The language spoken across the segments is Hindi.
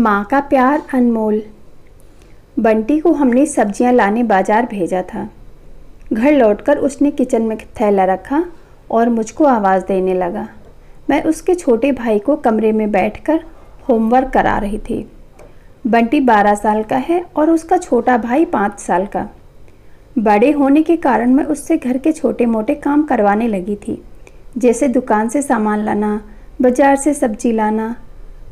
माँ का प्यार अनमोल। बंटी को हमने सब्जियां लाने बाजार भेजा था। घर लौटकर उसने किचन में थैला रखा और मुझको आवाज़ देने लगा। मैं उसके छोटे भाई को कमरे में बैठकर होमवर्क करा रही थी। बंटी 12 साल का है और उसका छोटा भाई 5 साल का। बड़े होने के कारण मैं उससे घर के छोटे मोटे काम करवाने लगी थी, जैसे दुकान से सामान लाना, बाज़ार से सब्जी लाना,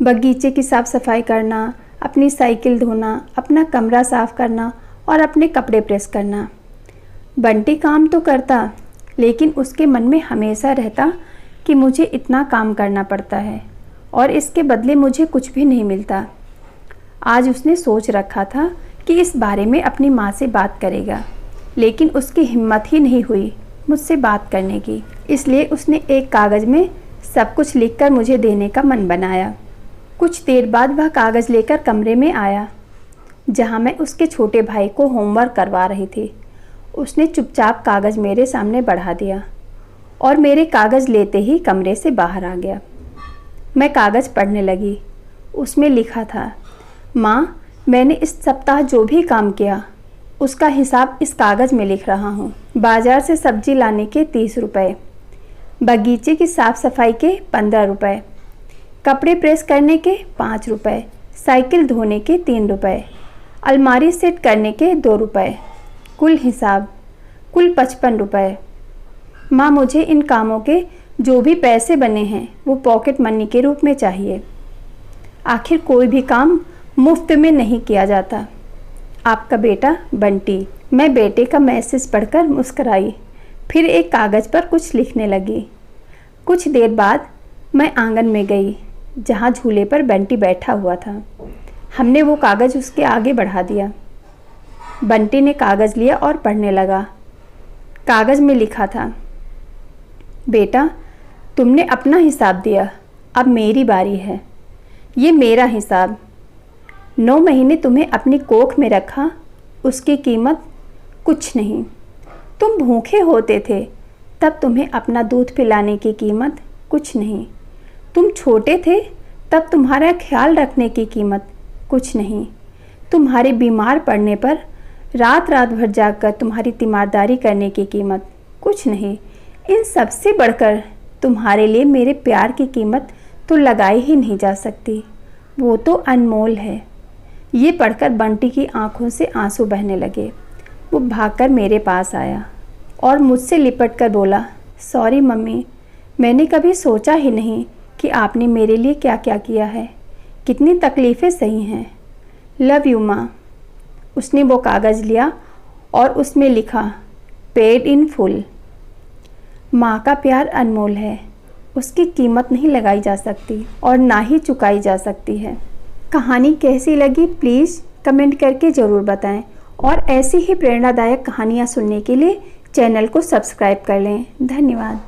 बगीचे की साफ़ सफाई करना, अपनी साइकिल धोना, अपना कमरा साफ़ करना और अपने कपड़े प्रेस करना। बंटी काम तो करता, लेकिन उसके मन में हमेशा रहता कि मुझे इतना काम करना पड़ता है और इसके बदले मुझे कुछ भी नहीं मिलता। आज उसने सोच रखा था कि इस बारे में अपनी माँ से बात करेगा, लेकिन उसकी हिम्मत ही नहीं हुई मुझसे बात करने की। इसलिए उसने एक कागज़ में सब कुछ लिखकर मुझे देने का मन बनाया। कुछ देर बाद वह कागज़ लेकर कमरे में आया, जहाँ मैं उसके छोटे भाई को होमवर्क करवा रही थी। उसने चुपचाप कागज़ मेरे सामने बढ़ा दिया और मेरे कागज़ लेते ही कमरे से बाहर आ गया। मैं कागज़ पढ़ने लगी। उसमें लिखा था, माँ, मैंने इस सप्ताह जो भी काम किया उसका हिसाब इस कागज़ में लिख रहा हूँ। बाज़ार से सब्जी लाने के 30 रुपये, बगीचे की साफ़ सफाई के 15 रुपये, कपड़े प्रेस करने के 5 रुपये, साइकिल धोने के 3 रुपये, अलमारी सेट करने के 2 रुपये, कुल हिसाब कुल 55 रुपये। माँ, मुझे इन कामों के जो भी पैसे बने हैं वो पॉकेट मनी के रूप में चाहिए। आखिर कोई भी काम मुफ्त में नहीं किया जाता। आपका बेटा बंटी। मैं बेटे का मैसेज पढ़कर मुस्कराई, फिर एक कागज़ पर कुछ लिखने लगी। कुछ देर बाद मैं आंगन में गई, जहाँ झूले पर बंटी बैठा हुआ था। हमने वो कागज़ उसके आगे बढ़ा दिया। बंटी ने कागज़ लिया और पढ़ने लगा। कागज़ में लिखा था, बेटा, तुमने अपना हिसाब दिया, अब मेरी बारी है। ये मेरा हिसाब। 9 महीने तुम्हें अपनी कोख में रखा, उसकी कीमत कुछ नहीं। तुम भूखे होते थे, तब तुम्हें अपना दूध पिलाने की कीमत कुछ नहीं। तुम छोटे थे, तब तुम्हारा ख्याल रखने की कीमत कुछ नहीं। तुम्हारे बीमार पड़ने पर रात रात भर जागकर तुम्हारी तीमारदारी करने की कीमत कुछ नहीं। इन सब से बढ़कर तुम्हारे लिए मेरे प्यार की कीमत तो लगाई ही नहीं जा सकती। वो तो अनमोल है। ये पढ़कर बंटी की आंखों से आंसू बहने लगे। वो भागकर मेरे पास आया और मुझसे लिपटकर बोला, सॉरी मम्मी, मैंने कभी सोचा ही नहीं कि आपने मेरे लिए क्या क्या किया है। कितनी तकलीफ़ें सही हैं। लव यू माँ। उसने वो कागज़ लिया और उसमें लिखा, पेड इन फुल। माँ का प्यार अनमोल है। उसकी कीमत नहीं लगाई जा सकती और ना ही चुकाई जा सकती है। कहानी कैसी लगी प्लीज़ कमेंट करके ज़रूर बताएं और ऐसी ही प्रेरणादायक कहानियाँ सुनने के लिए चैनल को सब्सक्राइब कर लें। धन्यवाद।